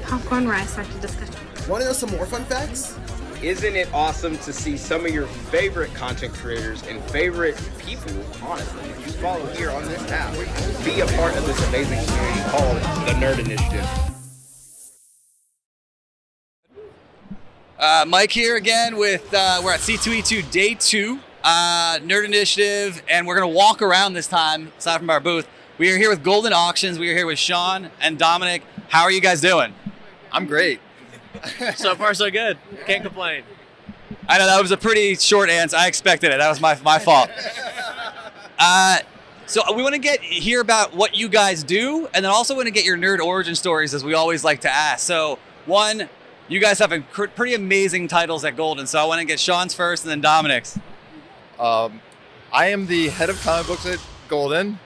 Popcorn rice after discussion. Want to know some more fun facts? Isn't it awesome to see some of your favorite content creators and favorite people, honestly, that you follow here on this app, be a part of this amazing community called the Nerd Initiative? Mike here again with, we're at C2E2 Day 2, Nerd Initiative, and we're going to walk around this time, aside from our booth. We are here with Goldin Auctions. We are here with Sean and Dominic. How are you guys doing? I'm great. So far, so good. Can't complain. I know that was a pretty short answer. I expected it. That was my fault. So we want to hear about what you guys do, and then also want to get your nerd origin stories, as we always like to ask. So one, you guys have pretty amazing titles at Goldin, so I want to get Sean's first and then Dominic's. I am the head of comic books at Goldin.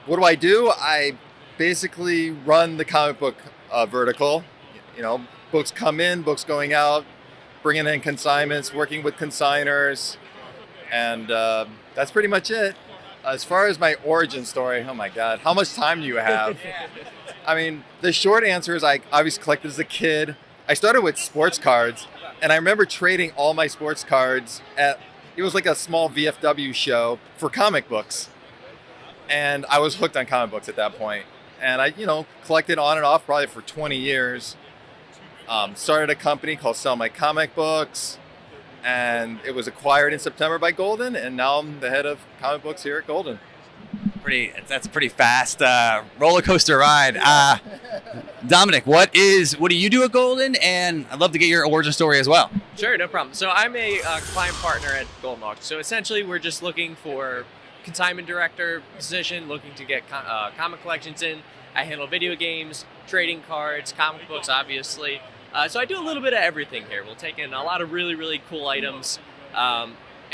What do? I basically run the comic book vertical. You know, books come in, books going out, bringing in consignments, working with consigners, and that's pretty much it. As far as my origin story, oh my God, how much time do you have? I mean, the short answer is I obviously collected as a kid. I started with sports cards, and I remember trading all my sports cards it was like a small VFW show for comic books. And I was hooked on comic books at that point. And I, collected on and off probably for 20 years. Started a company called Sell My Comic Books, and it was acquired in September by Goldin, and now I'm the head of comic books here at Goldin. That's a pretty fast roller coaster ride. Dominic, what do you do at Goldin? And I'd love to get your origin story as well. Sure, no problem. So I'm a client partner at Goldin Auctions. So essentially, we're just looking for consignment director position, looking to get comic collections in. I handle video games, trading cards, comic books, obviously. So I do a little bit of everything here. We'll take in a lot of really, really cool items.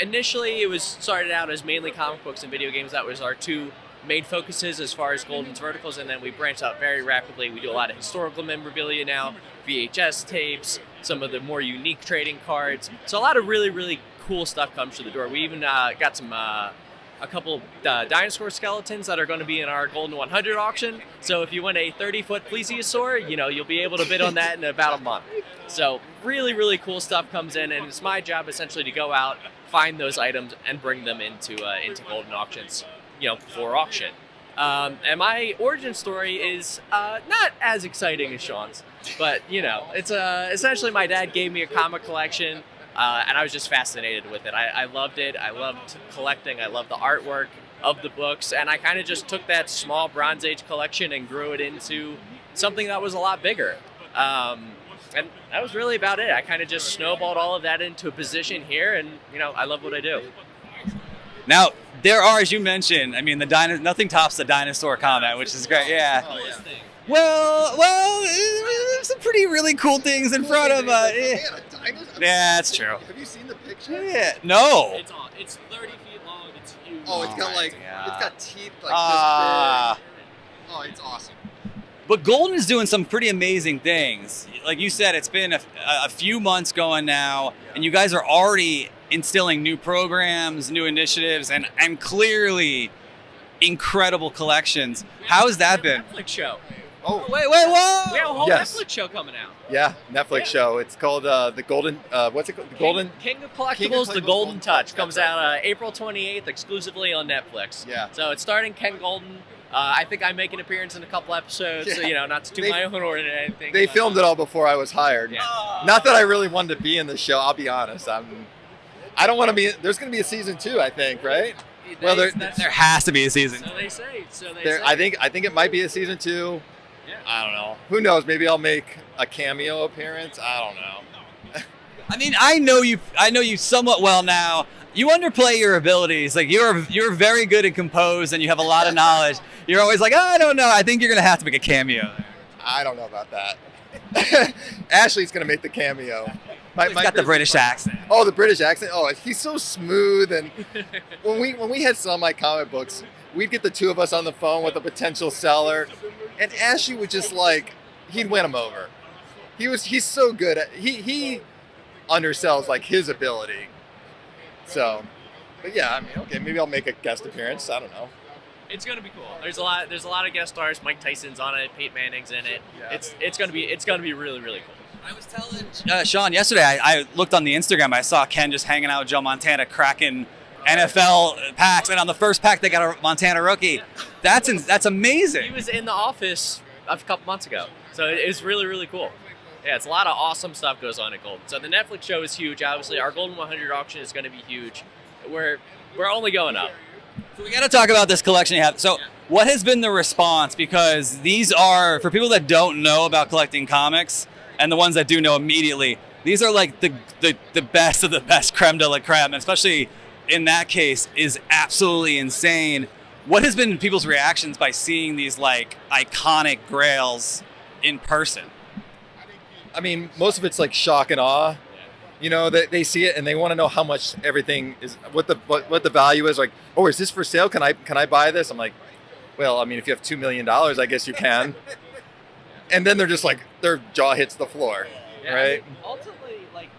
Initially, it was started out as mainly comic books and video games. That was our two main focuses as far as Goldin's verticals, and then we branched out very rapidly. We do a lot of historical memorabilia now, VHS tapes, some of the more unique trading cards. So a lot of really, really cool stuff comes through the door. We even got some a couple dinosaur skeletons that are going to be in our Goldin 100 auction. So if you win a 30-foot plesiosaur, you'll be able to bid on that in about a month. So really, really cool stuff comes in, and it's my job essentially to go out, find those items, and bring them into Goldin Auctions, for auction. And my origin story is not as exciting as Sean's, but it's essentially my dad gave me a comic collection. And I was just fascinated with it. I loved it. I loved collecting. I loved the artwork of the books. And I kind of just took that small Bronze Age collection and grew it into something that was a lot bigger. And that was really about it. I kind of just snowballed all of that into a position here. And, I love what I do. Now, there are, as you mentioned, I mean, nothing tops the dinosaur comment, which is great. Yeah. Oh, yeah. Well, there's some pretty really cool things in front of Yeah, that's true. Have you seen the picture? Yeah. No. It's 30 feet long. It's huge. Oh, it's got God. it's got teeth like this big. Oh, it's awesome. But Goldin is doing some pretty amazing things. Like you said, it's been a few months going now, and you guys are already instilling new programs, new initiatives, and clearly incredible collections. How has that been? Netflix show. Oh, Wait, whoa! We have a whole Yes. Netflix show coming out. Yeah, Netflix show. It's called the Goldin. What's it called? The Goldin. King of Collectibles, King of The Collectibles, Golden Touch, Touch. comes out April 28th, exclusively on Netflix. Yeah. So it's starring Ken Goldin. I think I make an appearance in a couple episodes, Yeah. so, not to toot my own horn or anything. They but- filmed it all before I was hired. Yeah. Not that I really wanted to be in the show. I'll be honest. I don't want to be. There's going to be a season 2, I think, right? Well, There has to be a season. So they say. I think it might be a season 2. Yeah. I don't know. Who knows? Maybe I'll make a cameo appearance. I don't know. I mean, I know you somewhat well now. You underplay your abilities. Like you're very good and composed, and you have a lot of knowledge. You're always like, I don't know. I think you're gonna have to make a cameo. I don't know about that. Ashley's gonna make the cameo. He's got the British accent. Oh, the British accent. Oh, he's so smooth. And when we had Sell My Comic Books, we'd get the two of us on the phone with a potential seller, and Ashley would just he'd win him over. He's so good at he undersells his ability. So, but yeah, I mean, okay, maybe I'll make a guest appearance. I don't know. It's gonna be cool. There's a lot of guest stars. Mike Tyson's on it. Peyton Manning's in it. Yeah. It's gonna be really really cool. I was telling Sean yesterday, I looked on the Instagram, I saw Ken just hanging out with Joe Montana cracking NFL packs, and on the first pack they got a Montana rookie. That's amazing. He was in the office a couple months ago, so it's really really cool. Yeah, it's a lot of awesome stuff goes on at Goldin. So the Netflix show is huge. Obviously, our Goldin 100 auction is going to be huge. We're only going up. So we got to talk about this collection you have. So what has been the response? Because these are, for people that don't know about collecting comics, and the ones that do know immediately, these are like the best of the best, creme de la creme, and especially in that case is absolutely insane. What has been people's reactions by seeing these like iconic grails in person? I mean, most of it's like shock and awe. You know, they see it and they want to know how much everything is, what the value is. Like, oh, is this for sale? Can I buy this? I'm like, well, I mean, if you have $2 million, I guess you can. And then they're just like, their jaw hits the floor, right? Ultimately, like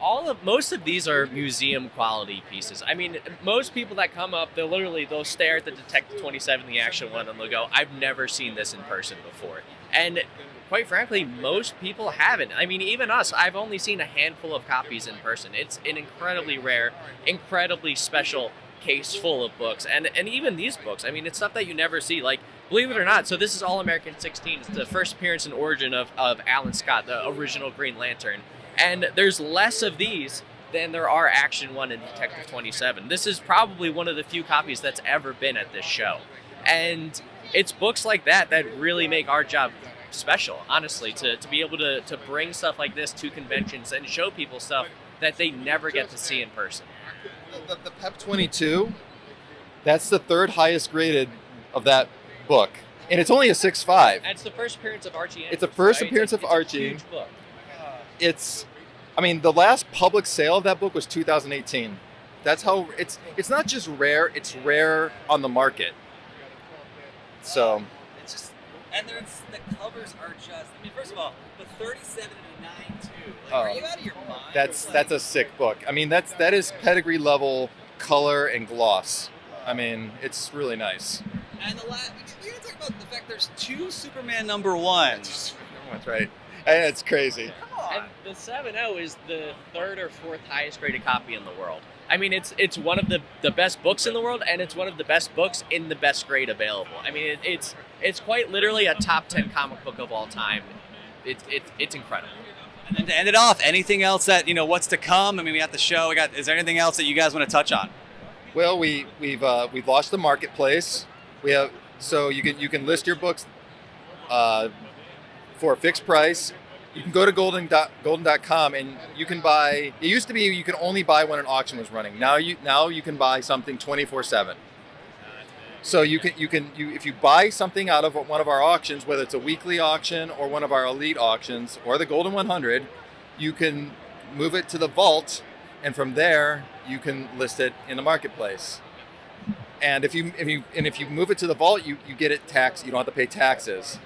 most of these are museum quality pieces. I mean, most people that come up, they'll stare at the Detective 27, the action one, and they'll go, I've never seen this in person before. And quite frankly, most people haven't. I mean, even us, I've only seen a handful of copies in person. It's an incredibly rare, incredibly special case full of books. And even these books, I mean, it's stuff that you never see. Like, believe it or not, so this is All American 16. It's the first appearance and origin of Alan Scott, the original Green Lantern. And there's less of these than there are Action 1 and Detective 27. This is probably one of the few copies that's ever been at this show. And it's books like that that really make our job special, honestly, to be able to bring stuff like this to conventions and show people stuff that they never get to see in person. The PEP 22, that's the third highest graded of that book. And it's only a 6.5. And it's the first appearance of Archie Andrews. It's the first right? appearance it's of Archie. A huge book. I mean, the last public sale of that book was 2018. That's how, it's not just rare, it's rare on the market. So. It's just, and the covers are just, I mean, first of all, the 37 and the 9 too. Like, are you out of your mind? That's a sick book. I mean, that is pedigree level color and gloss. I mean, it's really nice. And we gotta talk about the fact there's 2 Superman #1s. That's right. And it's crazy. Come on. And the 7.0 is the 3rd or 4th highest graded copy in the world. I mean, it's one of the best books in the world, and it's one of the best books in the best grade available. I mean, it's quite literally a top 10 comic book of all time. It's incredible. And then to end it off, anything else that, what's to come? I mean, we got the show. Is there anything else that you guys want to touch on? Well, we've launched the marketplace. So you can list your books for a fixed price. You can go to Goldin.com and you can buy. It used to be you could only buy when an auction was running. Now you can buy something 24/7. So if you buy something out of one of our auctions, whether it's a weekly auction or one of our elite auctions or the Goldin 100, you can move it to the vault, and from there you can list it in the marketplace. And if you move it to the vault, you get it taxed. You don't have to pay taxes.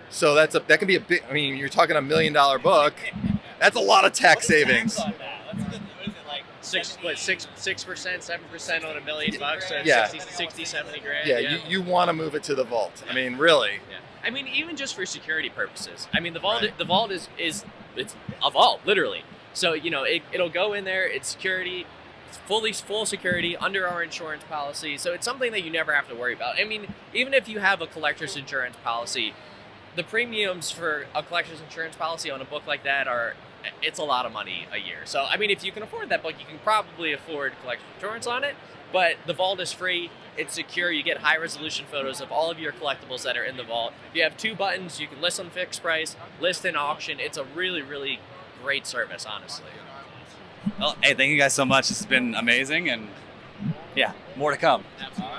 So that can be a big. I mean, you're talking $1 million book. That's a lot of tax savings. What is it like? 6%, 7% on $1 million bucks, so Yeah. 60, 70 grand. Yeah, you want to move it to the vault. I mean, really. Yeah. I mean, even just for security purposes. I mean, the vault Right. the vault is it's a vault, literally. So, it'll go in there, it's security, it's full security under our insurance policy. So it's something that you never have to worry about. I mean, even if you have a collector's insurance policy, the premiums for a collector's insurance policy on a book like that it's a lot of money a year. So, I mean, if you can afford that book, you can probably afford collector's insurance on it, but the vault is free, it's secure, you get high resolution photos of all of your collectibles that are in the vault. You have 2 buttons, you can list on fixed price, list in auction. It's a really, really great service, honestly. Well, hey, thank you guys so much. This has been amazing, and yeah, more to come. Absolutely.